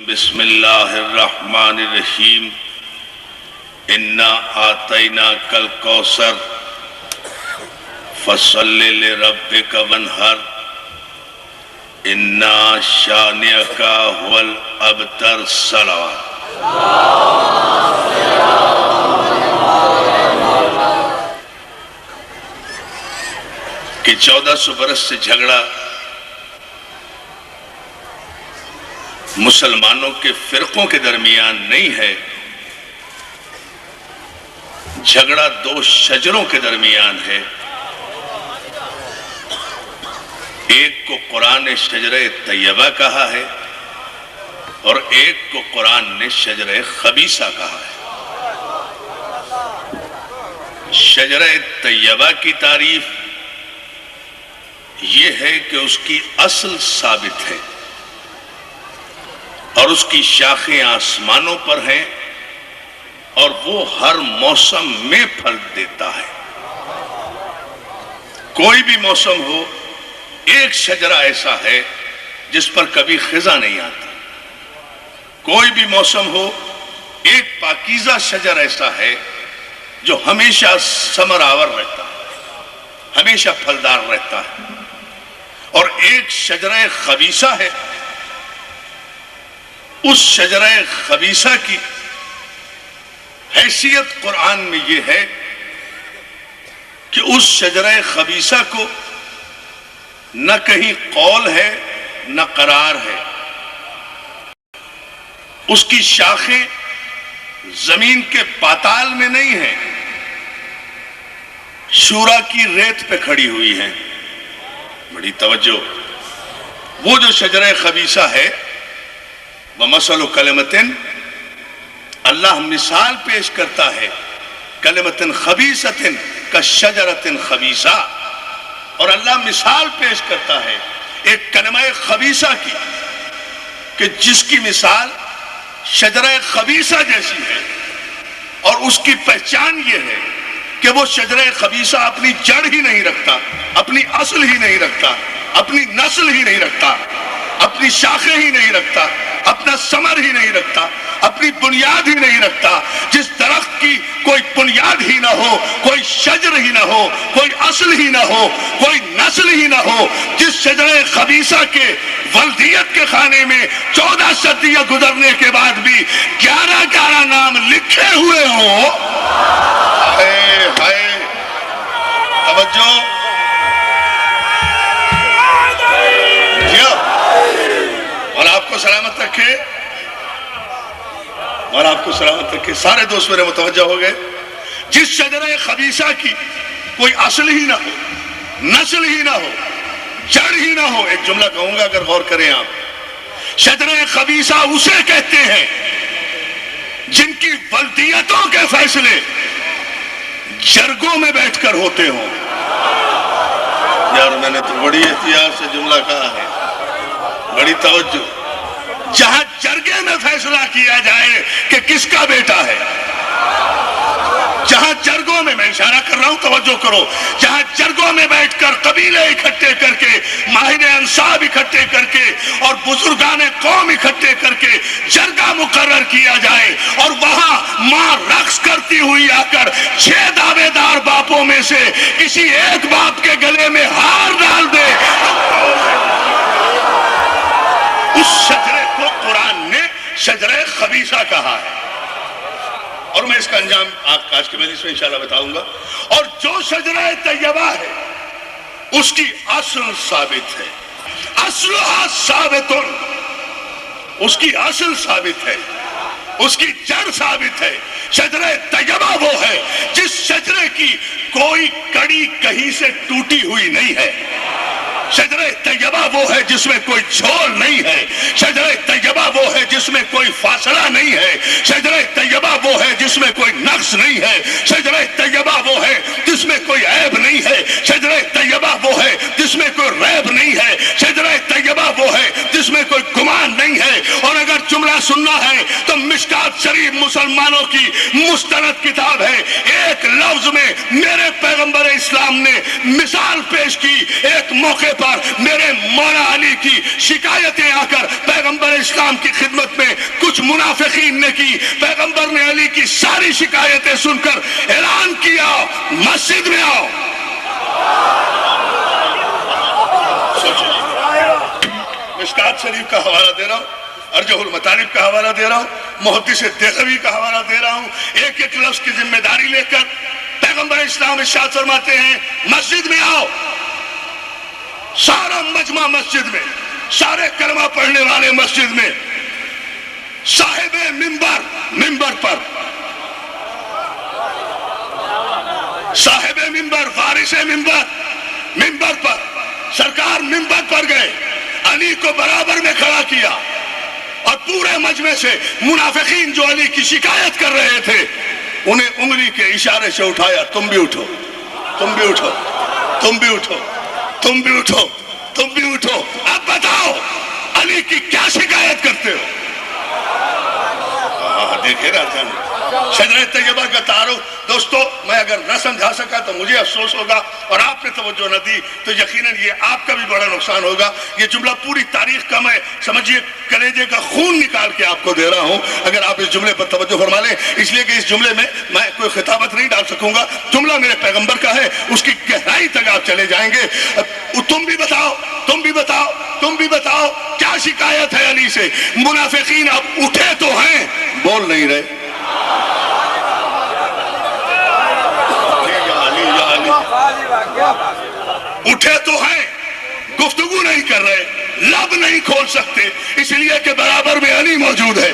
بسم اللہ الرحمن الرحیم انا آتیناک الکوثر فصل لربک وانحر انا شانئک هو الابتر صلوات۔ کہ 1400 برس سے جھگڑا مسلمانوں کے فرقوں کے درمیان نہیں ہے، جھگڑا دو شجروں کے درمیان ہے۔ ایک کو قرآن نے شجرہ طیبہ کہا ہے اور ایک کو قرآن نے شجرہ خبیثہ کہا ہے۔ شجرہ طیبہ کی تعریف یہ ہے کہ اس کی اصل ثابت ہے اور اس کی شاخیں آسمانوں پر ہیں اور وہ ہر موسم میں پھل دیتا ہے۔ کوئی بھی موسم ہو، ایک شجرہ ایسا ہے جس پر کبھی خزاں نہیں آتی۔ کوئی بھی موسم ہو، ایک پاکیزہ شجر ایسا ہے جو ہمیشہ ثمر آور رہتا ہے، ہمیشہ پھلدار رہتا ہے۔ اور ایک شجرہ خبیثہ ہے، اس شجرہ خبیثہ کی حیثیت قرآن میں یہ ہے کہ اس شجرہ خبیثہ کو نہ کہیں قول ہے نہ قرار ہے۔ اس کی شاخیں زمین کے پاتال میں نہیں ہیں، شورا کی ریت پہ کھڑی ہوئی ہیں۔ بڑی توجہ، وہ جو شجرہ خبیثہ ہے وَمَثَلُ كَلِمَةٍ، اللہ مثال پیش کرتا ہے کلمۃ خبیثۃ کالشجرۃ خبیثہ، اور اللہ مثال پیش کرتا ہے ایک کلمہ خبیثہ کی کہ جس کی مثال شجرہ خبیثہ جیسی ہے، اور اس کی پہچان یہ ہے کہ وہ شجرہ خبیثہ اپنی جڑ ہی نہیں رکھتا، اپنی اصل ہی نہیں رکھتا، اپنی نسل ہی نہیں رکھتا، اپنی شاخیں ہی نہیں رکھتا، اپنا ثمر ہی نہیں رکھتا، اپنی بنیاد ہی نہیں رکھتا۔ جس درخت کی کوئی بنیاد ہی نہ ہو، کوئی شجر ہی نہ ہو، کوئی اصل ہی نہ ہو، کوئی نسل ہی نہ ہو، جس شجرہ خبیثہ کے ولدیت کے خانے میں 14 صدیاں گزرنے کے بعد بھی 11 نام لکھے ہوئے ہوں۔ ہائے توجہ، اور آپ کو سلامت رکھے، اور آپ کو سلامت رکھے۔ سارے دوست میرے متوجہ ہو گئے۔ جس شجرہ خبیثہ کی کوئی اصل ہی نہ ہو، نسل ہی نہ ہو، جڑ ہی نہ ہو۔ ایک جملہ کہوں گا اگر غور کریں آپ، شجرہ خبیثہ اسے کہتے ہیں جن کی ولدیتوں کے فیصلے جرگوں میں بیٹھ کر ہوتے ہوں۔ یار میں نے تو بڑی احتیاط سے جملہ کہا ہے، بڑی توجہ۔ جہاں جرگے میں فیصلہ کیا جائے کہ کس کا بیٹا ہے، جہاں جرگوں میں اشارہ کر رہا ہوں، توجہ کرو، جہاں جرگوں میں بیٹھ کر قبیلے اکٹھے کر کے، ماہرین انصاب اکٹھے کر کے اور بزرگان قوم اکٹھے کر کے جرگہ مقرر کیا جائے، اور وہاں ماں رقص کرتی ہوئی آ کر 6 دعوے دار باپوں میں سے کسی ایک باپ کے گلے میں ہار ڈال دے، اس شجرے کو قرآن نے شجرہ خبیثہ کہا ہے۔ اور میں اس کا انجام آج کے مجلس میں انشاءاللہ بتاؤں گا۔ اور جو شجرہ طیبہ ہے اس کی اصل ثابت ہے، اصلها ثابت، اس کی اصل ثابت ہے، اس کی جڑ ثابت ہے۔ شجرہ طیبہ وہ ہے جس شجرے کی کوئی کڑی کہیں سے ٹوٹی ہوئی نہیں ہے۔ شجرہ طیبہ وہ ہے جس میں کوئی جھول نہیں ہے۔ شجرہ طیبہ وہ ہے جس میں کوئی فاصلہ نہیں ہے۔ شجرہ طیبہ وہ ہے جس میں کوئی نقص نہیں ہے۔ شجرہ طیبہ وہ ہے جس میں کوئی عیب نہیں ہے۔ شجرہ طیبہ وہ ہے جس میں کوئی ریب نہیں ہے۔ شجرہ طیبہ وہ ہے جس میں کوئی گمان نہیں ہے۔ اور اگر جملہ سننا ہے تو مشکات شریف مسلمانوں کی مستند کتاب ہے۔ ایک لفظ میں میرے پیغمبر اسلام نے مثال پیش کی۔ ایک موقع پر میرے مولا علی کی شکایتیں آ کر پیغمبر اسلام کی خدمت میں منافقین نے کی. پیغمبر نے علی کی ساری شکایتیں سن کر اعلان کیا مسجد میں آؤ. مشکات شریف کا حوالہ دے رہا ہوں, ارجح المطالب کا حوالہ دے رہا ہوں, محدث دہلوی کا حوالہ دے رہا ہوں. ایک ایک لفظ کی ذمہ داری لے کر پیغمبر اسلام ارشاد فرماتے ہیں مسجد میں آؤ. سارا مجمع مسجد میں, سارے کلمہ پڑھنے والے مسجد میں, صاحب منبر منبر پر, صاحب منبر وارث منبر منبر پر, سرکار منبر پر گئے, علی کو برابر میں کھڑا کیا اور پورے مجمع سے منافقین جو علی کی شکایت کر رہے تھے انہیں انگلی کے اشارے سے اٹھایا. تم بھی اٹھو, تم بھی اٹھو, تم بھی اٹھو, تم بھی اٹھو, تم بھی اٹھو. اب بتاؤ علی کی کیا شکایت کرتے ہو؟ دیکھے نا جان شجرہ طیبہ کا تعارف. دوستو میں اگر نہ سمجھا سکا تو مجھے افسوس ہوگا, اور آپ نے توجہ نہ دی تو یقیناً یہ آپ کا بھی بڑا نقصان ہوگا. یہ جملہ پوری تاریخ کا میں سمجھیے کلیجے کا خون نکال کے آپ کو دے رہا ہوں اگر آپ اس جملے پر توجہ فرما لیں, اس لیے کہ اس جملے میں کوئی خطابت نہیں ڈال سکوں گا. جملہ میرے پیغمبر کا ہے, اس کی گہرائی تک آپ چلے جائیں گے. تم بھی بتاؤ, تم بھی بتاؤ, تم بھی بتاؤ کیا شکایت ہے علی سے؟ منافقین اب اٹھے تو ہیں, بول نہیں رہے. اٹھے تو ہیں, گفتگو نہیں کر رہے, لب نہیں کھول سکتے, اس لیے کہ برابر میں علی موجود ہے,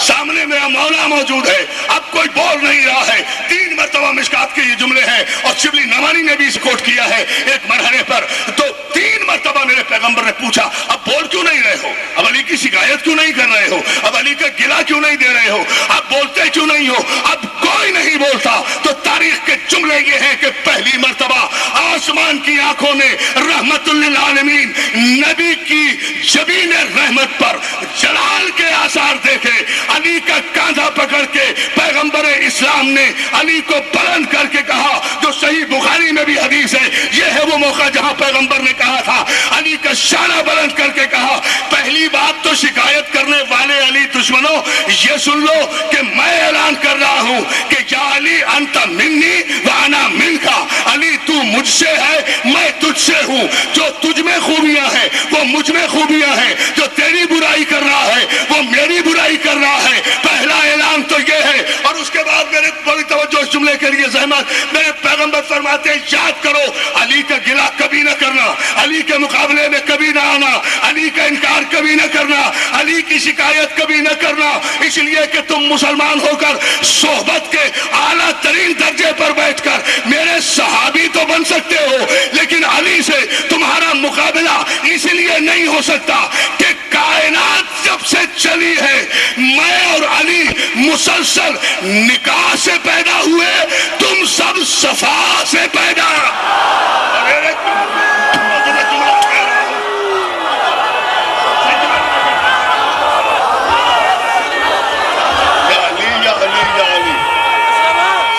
سامنے میرا مولا موجود ہے. اب کوئی بول نہیں رہا ہے. 3 مرتبہ مشکات کے یہ جملے ہیں اور شبلی نمانی نے بھی اس کوٹ کیا ہے ایک مرحلے پر. تو 3 مرتبہ میرے پیغمبر نے پوچھا اب بول کیوں نہیں رہے ہو, اب علی کی شکایت کیوں نہیں کر رہے ہو, اب علی کا گلہ کیوں نہیں دے رہے ہو, اب بولتے کیوں نہیں ہو؟ اب کوئی نہیں بولتا. تو تاریخ کے جملے یہ ہیں کہ پہلی مرتبہ آسمان کی آنکھوں نے رحمت للعالمین نبی کی جبین رحمت پر جلال کے آثار دیکھے. علی کا کاندھا پکڑ کے پیغمبر اسلام نے علی کو بلند کر کے کہا, جو صحیح بخاری میں بھی حدیث ہے. یہ ہے وہ موقع جہاں پیغمبر نے کہا تھا, علی کا شانہ بلند کر کے کہا, پہلی بات تو شکایت کرنے والے علی دشمنوں یہ سن لو کہ میں اعلان کر رہا ہوں کہ یا علی انت منی وانا منکا. علی تو مجھ سے ہے, میں تجھ سے ہوں. جو تجھ میں خوبیاں ہیں وہ مجھ میں خوبیاں ہیں, جو تیری برائی کر رہا ہے وہ میری برائی کر رہا ہے. پہلا اعلان تو یہ ہے. اور اس کے بعد میرے بڑی توجہ اس جملے کے لیے زحمت, میرے پیغمبر فرماتے ہیں یاد کرو علی کا گلہ کبھی نہ کرنا, علی کے مقابلے میں کبھی نہ آنا, علی کا انکار کبھی نہ کرنا, علی کی شکایت کبھی نہ کرنا. اس لیے کہ تم مسلمان ہو کر صحبت کے اعلیٰ ترین درجے پر بیٹھ کر میرے صحابی تو بن سکتے ہو, لیکن علی سے تمہارا مقابلہ اس لیے نہیں ہو سکتا کہ کائنات جب سے چلی ہے میں اور علی مسلسل نکاح سے پیدا ہوئے, تم سب صفا سے پیدا.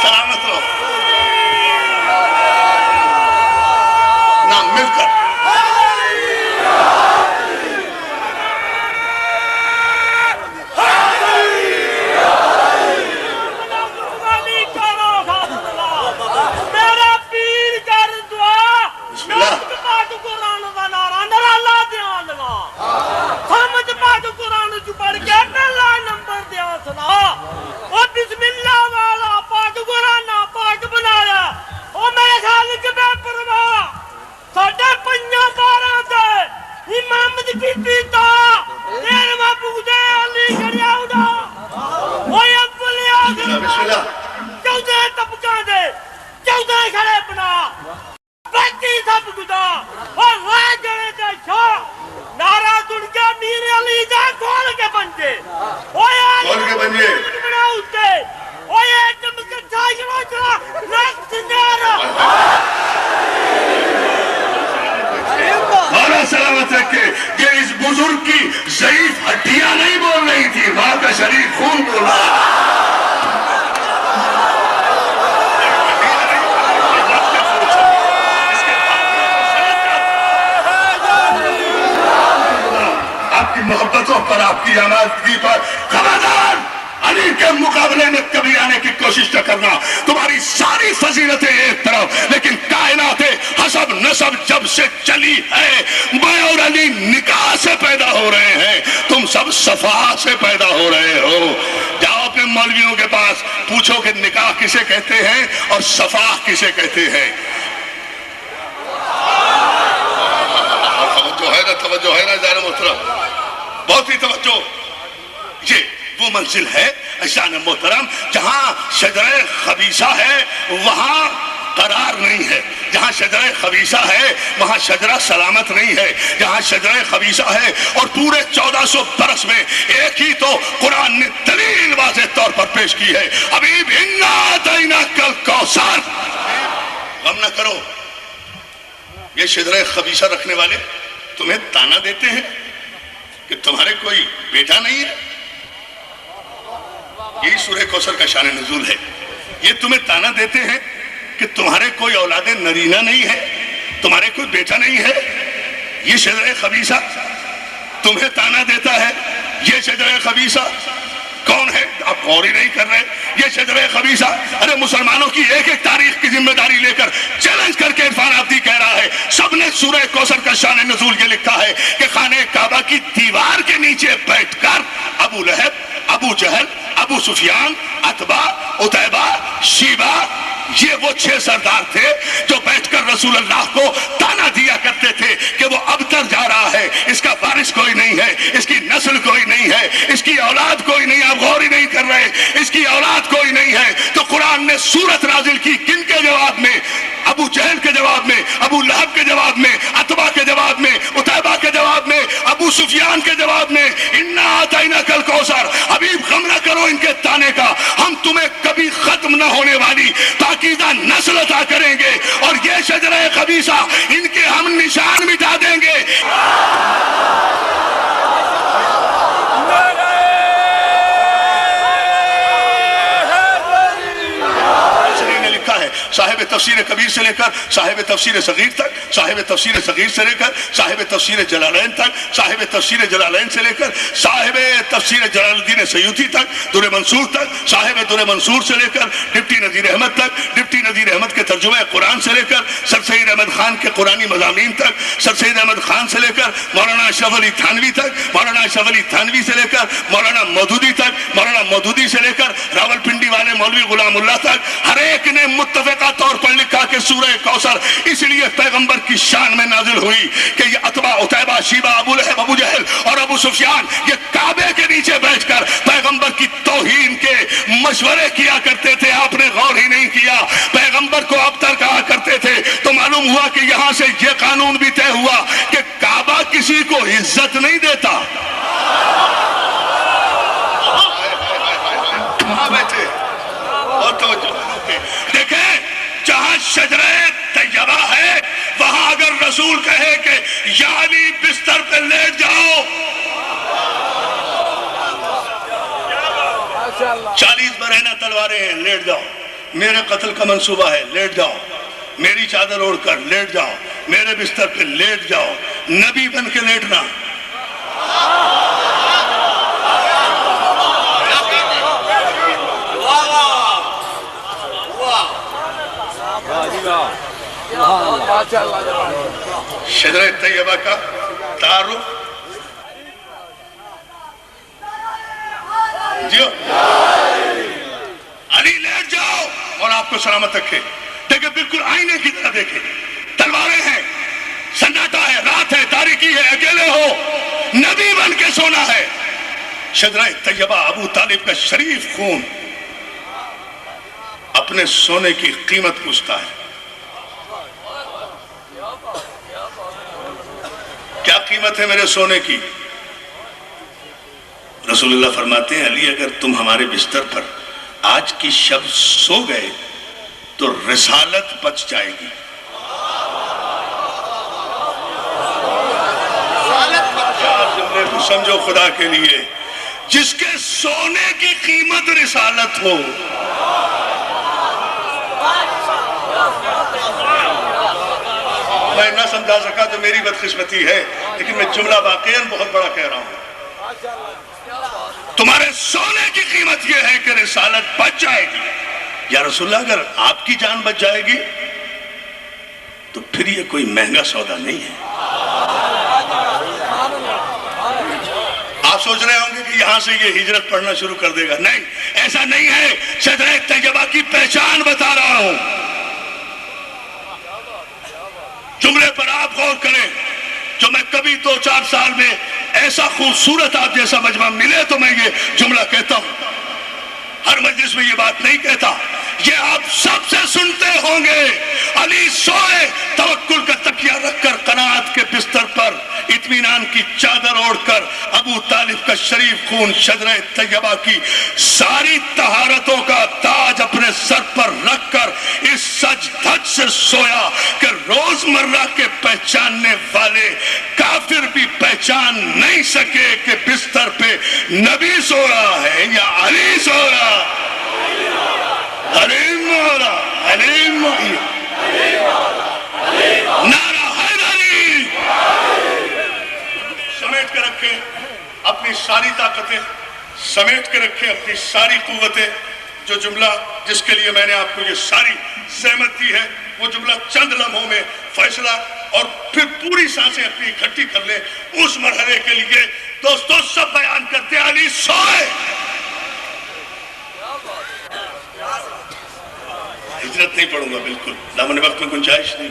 سلامت رہو نہ مل کر. سلامت رکھے. یہ اس بزرگ کی ضعیف ہڈیاں نہیں بول رہی تھی, ماں کا شریف خون بولا. آپ کی محبتوں پر, آپ کی کی آمادگی پر خبردار علی کے مقابلے میں کبھی آنے کی کوشش نہ کرنا. تمہاری ساری فضیلتیں ایک طرف، لیکن کائنات حسب نسب جب سے چلی ہے، میں اور علی نکاح سے پیدا ہو رہے ہیں، تم سب صفا سے پیدا ہو رہے ہو. جاؤ اپنے مولویوں کے پاس پوچھو کہ نکاح کسے کہتے ہیں اور صفا کسے کہتے ہیں. توجہ ہے نا جان محترم، بہت ہی توجہ. یہ وہ منزل ہے جان محترم جہاں شجرہ خبیثہ ہے وہاں قرار نہیں ہے. جہاں شجرہ خبیثہ ہے وہاں شجرہ سلامت نہیں ہے. جہاں شجرہ خبیثہ ہے اور پورے 1400 برس میں ایک ہی تو قرآن نے دلیل واضح طور پر پیش کی ہے. حبیب انا اعطیناک الکوثر. غم نہ کرو، یہ شجرہ خبیثہ رکھنے والے تمہیں تانا دیتے ہیں کہ تمہارے کوئی بیٹا نہیں ہے. یہی سورہ کوثر کا شان نزول ہے. یہ تمہیں تانا دیتے ہیں کہ تمہارے کوئی اولاد نرینہ نہیں ہے، تمہارے کوئی بیٹا نہیں ہے. یہ شجرہ خبیثہ تمہیں تانا دیتا ہے. یہ شجرہ خبیثہ کون ہے؟ آپ غور ہی نہیں کر رہے. یہ شجرہ خبیثہ، ارے مسلمانوں کی ایک ایک تاریخ کی ذمہ داری لے کر چیلنج کر کے عرفان آبدی کہہ رہا ہے، سب نے سورہ کوثر کا شان نزول یہ لکھا ہے کہ خانہ کعبہ کی دیوار کے نیچے بیٹھ کر ابو لہب، ابو جہل، ابو سفیان، عتبہ، عتیبہ، شیبہ، یہ وہ 6 سردار تھے جو بیٹھ کر رسول اللہ کو تانا دیا کرتے تھے کہ وہ ابتر جا رہا ہے، اس کا وارث کوئی نہیں ہے، اس کی نسل کوئی نہیں ہے، اس کی اولاد کوئی نہیں. آپ غور ہی نہیں کر رہے، اس کی اولاد کوئی نہیں ہے. تو قرآن نے سورت نازل کی کن کے جواب میں؟ ابو جہل کے جواب میں، ابو لہب کے جواب میں، عتبہ کے جواب میں، عتیبہ کے جواب میں، ابو سفیان کے جواب میں. انا اعطیناک الکوثر. حبیب غم نہ کرو ان کے تانے کا، ہم تمہیں کبھی ختم نہ ہونے والی پاکیزہ نسل عطا کریں گے، اور یہ شجرہ خبیثہ ان کے ہم نشان مٹا دیں گے. صاحب تفسیر کبیر سے لے کر صاحب تفسیر صغیر تک، صاحب تفسیر صغیر سے لے کر صاحب تفسیر جلالین تک، صاحب تفسیر جلالین سے لے کر صاحب تفسیر جلال الدین سیوطی تک، در منصور تک، صاحب در منصور سے لے کر ڈپٹی نذیر احمد تک، ڈپٹی نذیر احمد کے ترجمہ قرآن سے لے کر سر سید احمد خان کے قرآنی مضامین تک، سر سید احمد خان سے لے کر مولانا اشرف علی تھانوی تک، مولانا اشرف علی تھانوی سے لے کر مولانا مودودی تک، مولانا مودودی سے لے کر راول پنڈی والے مولوی غلام اللہ تک، ہر ایک نے متفقہ طور پر لکھا کہ سورہ کوثر اس لیے پیغمبر کی شان میں نازل ہوئی کہ یہ عتبہ، عتیبہ، شیبہ، ابو لہب، ابو جہل اور ابو سفیان یہ کعبے کے نیچے بیٹھ کر پیغمبر کی توہین کے مشورے کیا کرتے تھے. آپ نے غور ہی نہیں کیا. پیغمبر کو ابتر کہا کرتے تھے تو معلوم ہوا کہ یہاں سے یہ قانون بھی طے ہوا کہ کعبہ کسی کو عزت نہیں دیتا. کہاں بیٹھے اور توجہ دیکھیں، جہاں شجرہ طیبہ ہے وہاں اگر رسول کہے کہ یا علی بستر پہ لیٹ جاؤ، 40 برہنہ تلواریں ہیں، لیٹ جاؤ. میرے قتل کا منصوبہ ہے، لیٹ جاؤ. میری چادر اوڑھ کر لیٹ جاؤ، میرے بستر پہ لیٹ جاؤ. نبی بن کے لیٹنا. شجرہ طیبہ کا تعارف جیو. علی لیٹ جاؤ اور آپ کو سلامت رکھے. دیکھیں بالکل آئینے کی طرح دیکھیں، تلواریں ہیں، سناٹا ہے، رات ہے، تاریکی ہے، اکیلے ہو، نبی بن کے سونا ہے. شجرہ طیبہ ابو طالب کا شریف خون اپنے سونے کی قیمت پوچھتا ہے. کیا قیمت ہے میرے سونے کی؟ رسول اللہ فرماتے ہیں علی اگر تم ہمارے بستر پر آج کی شب سو گئے تو رسالت بچ جائے گی. جملے کو سمجھو خدا کے لیے، جس کے سونے کی قیمت رسالت ہو. میں نہ سمجھا سکا تو میری بدقسمتی ہے، لیکن میں جملہ واقعاً بہت بڑا کہہ رہا ہوں. تمہارے سونے کی قیمت یہ ہے کہ رسالت بچ جائے گی. یا رسول اللہ اگر آپ کی جان بچ جائے گی تو پھر یہ کوئی مہنگا سودا نہیں ہے. آپ سوچ رہے ہوں گے کہ یہاں سے یہ ہجرت پڑھنا شروع کر دے گا. نہیں، ایسا نہیں ہے. شجرہ طیبہ کی پہچان بتا رہا ہوں. جملے پر آپ غور کریں جو میں کبھی 2-4 سال میں ایسا خوبصورت آپ جیسا مجمع ملے تو میں یہ جملہ کہتا ہوں. ہر مجلس میں یہ بات نہیں کہتا. یہ آپ سب سے سنتے ہوں گے. علی سوئے توکل کا تکیہ رکھ کر قناعت کے بستر پر اطمینان کی چادر اوڑھ کر ابو طالب کا شریف خون شجرہ طیبہ کی ساری طہارتوں کا تاج اپنے سر پر رکھ کر اس سج دھج سے سویا کہ روزمرہ کے پہچاننے والے کافر بھی پہچان نہیں سکے کہ بستر پہ نبی سو رہا ہے یا علی سو رہا. علی مولا، علی مولا، نعرہ حیدری. سمیٹ کے رکھیں اپنی ساری طاقتیں، سمیٹ کے رکھیں اپنی ساری قوتیں. جو جملہ جس کے لیے میں نے آپ کو یہ ساری زحمت دی ہے وہ جملہ چند لمحوں میں فیصلہ اور پھر پوری سانسیں اپنی اکٹھی کر لیں اس مرحلے کے لیے. دوستو سب بیان کرتے ہیں علی سوئے. ہجرت نہیں پڑھوں گا بالکل، دامن وقت میں گنجائش نہیں.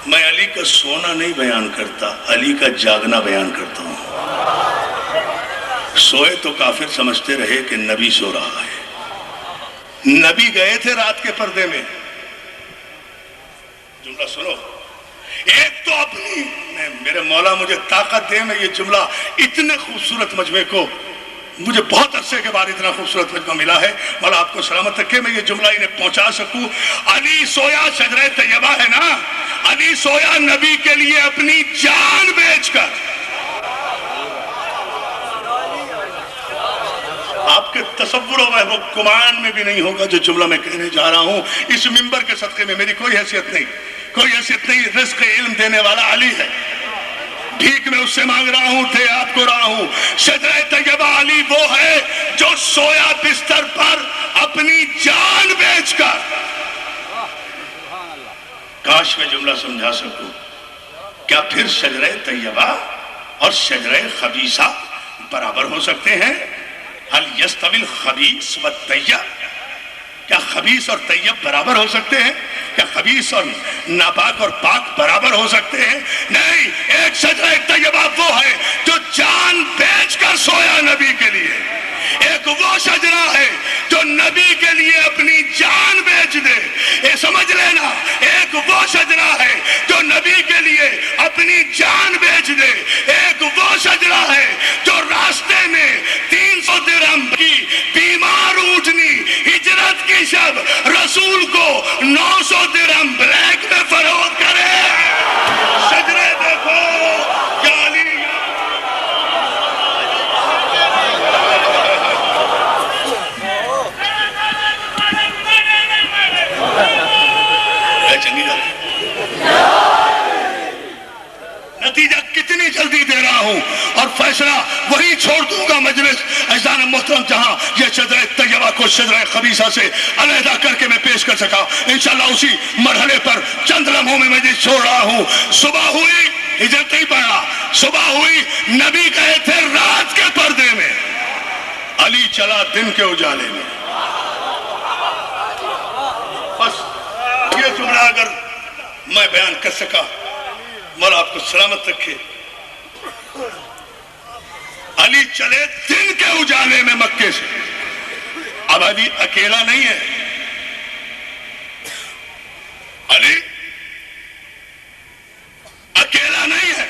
میں علی کا سونا نہیں بیان کرتا، علی کا جاگنا بیان کرتا ہوں. سوئے تو کافر سمجھتے رہے کہ نبی سو رہا ہے. نبی گئے تھے رات کے پردے میں. جملہ سنو. ایک تو اپنی میرے مولا مجھے طاقت دے میں یہ جملہ اتنے خوبصورت مجمع کو، مجھے بہت عرصے کے بعد اتنا خوبصورت مجمع ملا ہے، مولا آپ کو سلامت رکھے میں یہ جملہ انہیں پہنچا سکوں. علی سویا شجرہ طیبہ ہے نا، علی سویا نبی کے لیے اپنی جان بیچ کر. آپ کے تصور و گمان میں بھی نہیں ہوگا جو جملہ میں کہنے جا رہا ہوں. اس منبر کے صدقے میں میری کوئی حیثیت نہیں، کوئی حیثیت نہیں. رزق علم دینے والا علی ہے. بھیک میں اس سے مانگ رہا ہوں، دے آپ کو رہا ہوں. شجرہ طیبہ علی وہ ہے جو سویا بستر پر اپنی جان بیچ کر. کاش میں جملہ سمجھا سکوں. کیا پھر شجرہ طیبہ اور شجرہ خبیثہ برابر ہو سکتے ہیں؟ هل يستوي الخبیث والطیب؟ کیا خبیث اور طیب برابر ہو سکتے ہیں؟ کیا خبیث اور ناپاک اور پاک برابر ہو سکتے ہیں؟ نہیں. ایک شجرہ طیبہ وہ ہے جو جان بیچ کر سویا نبی کے لیے. ایک وہ شجرہ ہے جو نبی کے لیے اپنی جان بیچ دے. یہ سمجھ لینا، ایک وہ شجرہ ہے جو نبی کے لیے اپنی جان بیچ دے. ایک وہ شجرہ ہے جو راستے میں 300 درہم کی بیمار اونٹنی ہجرت کی شب رسول کو 900 درہم بلیک میں فروخت کرے. شجرہ دیکھو یا علی. نتیجہ کتنی جلدی دے رہا ہوں اور فیصلہ وہی چھوڑ دوں گا مجلس عزیزان محترم جہاں یہ شجرہ طیبہ کو شجرہ خبیثہ سے علیحدہ کر کے میں پیش کر سکا. انشاءاللہ اسی مرحلے پر چند لمحوں میں مجلس چھوڑ رہا ہوں. صبح ہوئی، ہجرت نہیں پڑھا. صبح ہوئی، نبی گئے تھے رات کے پردے میں، علی چلا دن کے اجالے میں. بس یہ جملہ اگر میں بیان کر سکا، مولا آپ کو سلامت رکھے. علی چلے دن کے اجالے میں مکے سے. اب علی اکیلا نہیں ہے. علی اکیلا نہیں ہے.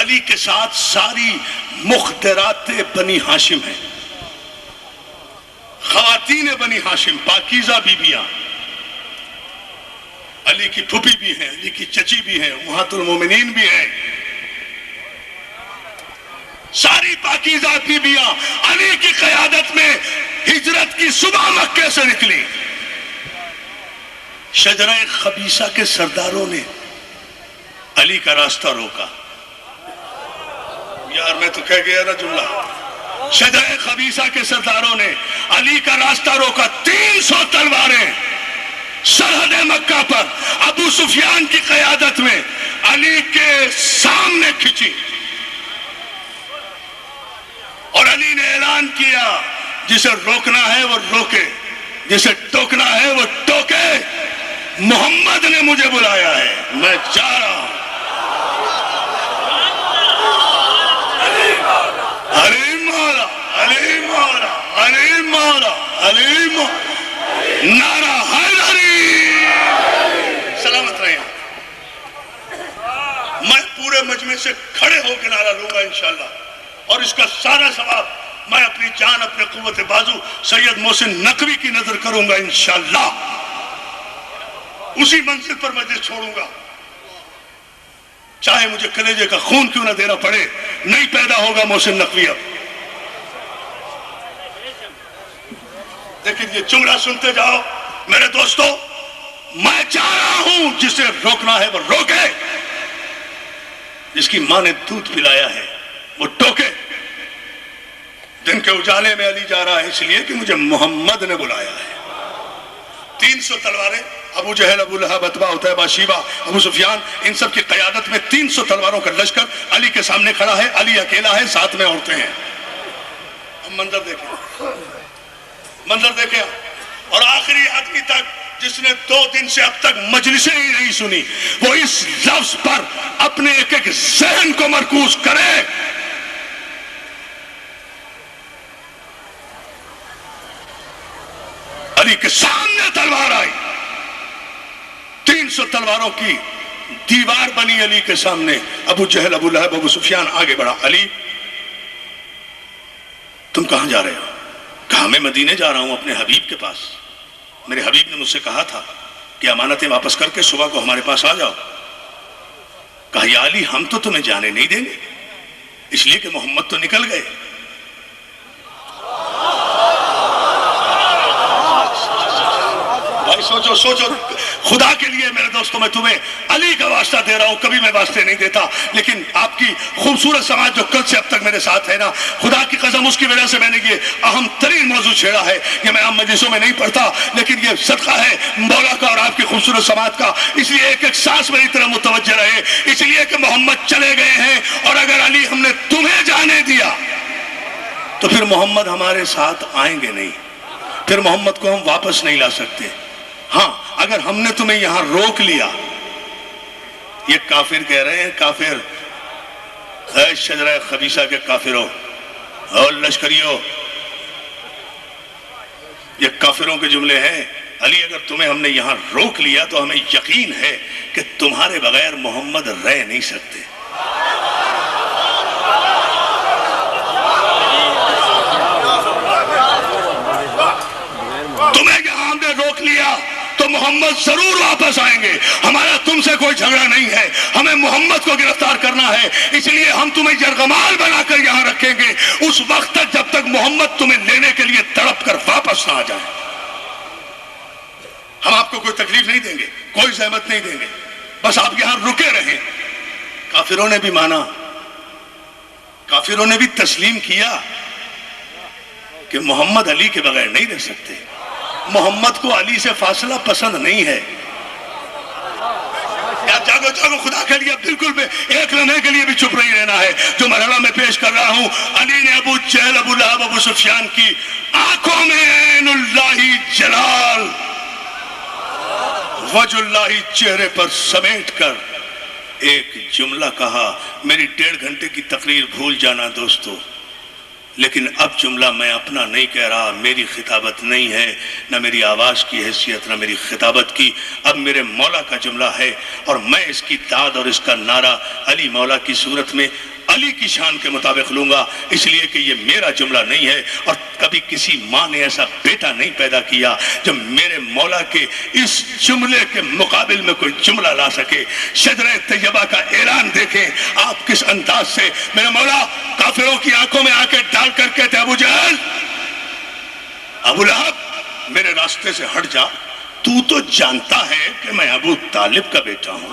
علی کے ساتھ ساری مخدرات بنی ہاشم ہیں. خواتین بنی ہاشم، پاکیزہ بیویاں. علی کی پھوپھی بھی ہیں، علی کی چچی بھی ہیں، امہات المومنین بھی ہیں. ساری پاکیزہ بیویاں علی کی قیادت میں ہجرت کی صبح مکے سے نکلی. شجرہ خبیثہ کے سرداروں نے علی کا راستہ روکا. یار میں تو کہہ گیا نا جملہ. شجرہ خبیثہ کے سرداروں نے علی کا راستہ روکا. 300 تلواریں سرحد مکہ پر ابو سفیان کی قیادت میں علی کے سامنے کھینچی اور علی نے اعلان کیا جسے روکنا ہے وہ روکے, جسے ٹوکنا ہے وہ ٹوکے. محمد نے مجھے بلایا ہے, میں جا رہا ہوں. علی مولا, علی مولا, علی مولا, علی مولا, نعرہ حیدری. سلامت رہیں. میں پورے مجمع سے کھڑے ہو کے نعرہ لوں گا انشاءاللہ, اور اس کا سارا ثواب میں اپنی جان, اپنے قوت بازو سید محسن نقوی کی نظر کروں گا انشاءاللہ. اسی منزل پر مجلس چھوڑوں گا, چاہے مجھے کلیجے کا خون کیوں نہ دینا پڑے. نہیں پیدا ہوگا محسن نقوی اب. لیکن یہ جملہ سنتے جاؤ میرے دوستو, میں چاہ رہا ہوں جسے روکنا ہے وہ روکے, جس کی ماں نے دودھ پلایا ہے وہ ٹوکے. دن کے اجالے میں علی جا رہا ہے اس لیے کہ مجھے محمد نے بلایا ہے. 300 تلواریں, ابو جہل, ابو لہب, عتبہ, عتیبہ, شیبہ, ابو سفیان, ان سب کی قیادت میں 300 تلواروں کا لشکر علی کے سامنے کھڑا ہے. علی اکیلا ہے, ساتھ میں عورتیں ہیں. اب منظر دیکھیں, منظر دیکھیں. اور آخری آدمی تک جس نے 2 دن سے اب تک مجلسیں ہی نہیں سنی, وہ اس لفظ پر اپنے ایک ایک ذہن کو مرکوز کرے. علی کے سامنے تلوار آئی, 300 تلواروں کی دیوار بنی علی کے سامنے. ابو جہل, ابو لہب, ابو سفیان آگے بڑھا. علی تم کہاں جا رہے ہو؟ کہا میں مدینے جا رہا ہوں اپنے حبیب کے پاس. میرے حبیب نے مجھ سے کہا تھا کہ امانتیں واپس کر کے صبح کو ہمارے پاس آ جاؤ. کہا یا علی ہم تو تمہیں جانے نہیں دیں گے, اس لیے کہ محمد تو نکل گئے. بھائی سوچو سوچو, خدا کے لیے میرے دوستوں میں تمہیں علی کا واسطہ دے رہا ہوں, کبھی میں واسطے نہیں دیتا, لیکن آپ کی خوبصورت سماج جو کل سے اب تک میرے ساتھ ہے نا, خدا کی قسم اس کی وجہ سے میں نے یہ اہم ترین موضوع چھیڑا ہے. یہ میں عام مجلسوں میں نہیں پڑھتا, لیکن یہ صدقہ ہے مولا کا اور آپ کی خوبصورت سماج کا. اس لیے ایک ایک سانس میری طرف متوجہ رہے, اس لیے کہ محمد چلے گئے ہیں, اور اگر علی ہم نے تمہیں جانے دیا تو پھر محمد ہمارے ساتھ آئیں گے نہیں, پھر محمد کو ہم واپس نہیں لا سکتے. ہاں اگر ہم نے تمہیں یہاں روک لیا, یہ کافر کہہ رہے ہیں, کافر اے شجرہ خبیثہ کے کافروں اور لشکریوں, یہ کافروں کے جملے ہیں. علی اگر تمہیں ہم نے یہاں روک لیا تو ہمیں یقین ہے کہ تمہارے بغیر محمد رہ نہیں سکتے. تمہیں یہاں ہم نے روک لیا تو محمد ضرور واپس آئیں گے. ہمارا تم سے کوئی جھگڑا نہیں ہے, ہمیں محمد کو گرفتار کرنا ہے, اس لیے ہم تمہیں یرغمال بنا کر یہاں رکھیں گے اس وقت تک جب تک محمد تمہیں لینے کے لیے تڑپ کر واپس نہ آ جائے. ہم آپ کو کوئی تکلیف نہیں دیں گے, کوئی زحمت نہیں دیں گے, بس آپ یہاں رکے رہیں. کافروں نے بھی مانا, کافروں نے بھی تسلیم کیا کہ محمد علی کے بغیر نہیں رہ سکتے. محمد کو علی سے فاصلہ پسند نہیں ہے. جاگو جاگو, خدا کے لیے بالکل بھی ایک لمحے کے لیے بھی چپ نہیں رہنا ہے. جو مرحلہ میں پیش کر رہا ہوں, علی نے ابو جہل, ابو لہب, ابو سفیان کی آنکھوں میں عین اللہ جلال, وجہ اللہ چہرے پر سمیٹ کر ایک جملہ کہا. میری 1.5 گھنٹے کی تقریر بھول جانا دوستو, لیکن اب جملہ میں اپنا نہیں کہہ رہا, میری خطابت نہیں ہے, نہ میری آواز کی حیثیت, نہ میری خطابت کی. اب میرے مولا کا جملہ ہے, اور میں اس کی داد اور اس کا نعرہ علی مولا کی صورت میں علی کی شان کے مطابق لوں گا, اس لیے کہ یہ میرا جملہ نہیں ہے, اور کبھی کسی ماں نے ایسا بیٹا نہیں پیدا کیا جو میرے مولا کے اس جملے کے مقابل میں کوئی جملہ لا سکے. شجرہ طیبہ کا اعلان دیکھیں آپ کس انداز سے میرے مولا کافروں کی آنکھوں میں آ کے ڈال کر کہتے, ابو جہل, ابو لہب, میرے راستے سے ہٹ جا, تو جانتا ہے کہ میں ابو طالب کا بیٹا ہوں.